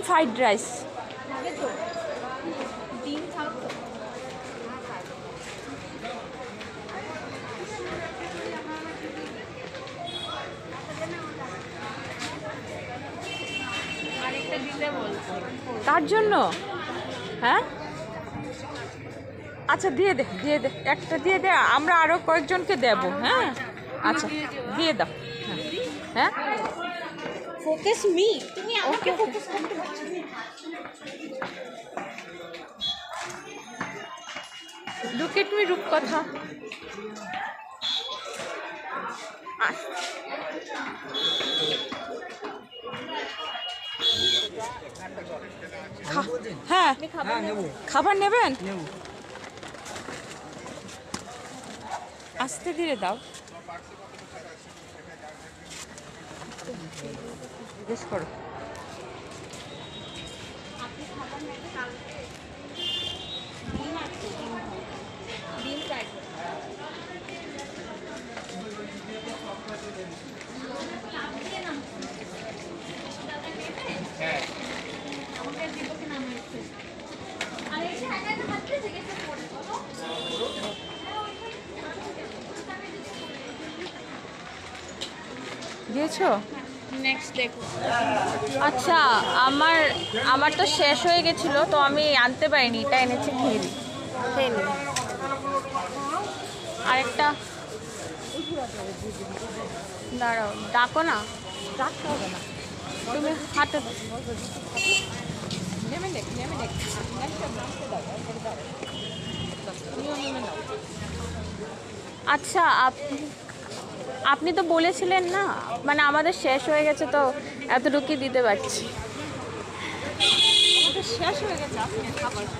Fried rice. কার জন্য? হ্যাঁ আচ্ছা দিয়ে দে, দিয়ে দে, একটা দিয়ে দে, আমরা আরো কয়েকজনকে দেবো। হ্যাঁ আচ্ছা দিয়ে দাও। হ্যাঁ ফোকাস মি, তুমি আমাকে ফোকাস করতে পারছো না। লুক এট মি রূপকথা। হ্যাঁ খাবার নেবেন? আস্তে ধীরে দাও, জিজ্ঞেস করো। দিয়েছো? নেক্সট দেখো। আচ্ছা আমার তো শেষ হয়ে গেছিলো, তো আমি আনতে পারিনি, এটা এনেছি, খেয়ে নিই। খেয়ে নি। আরেকটা দাঁড়াও, ডাকো না, রাখতে হবে না। তুমি হাতে নেমে দেখ, নেমে দেখ। আচ্ছা আপনি তো বলেছিলেন না, মানে আমাদের শেষ হয়ে গেছে তো এতটুকুই দিতে পারছি। আমাদের শেষ হয়ে গেছে, আপনি খাবার।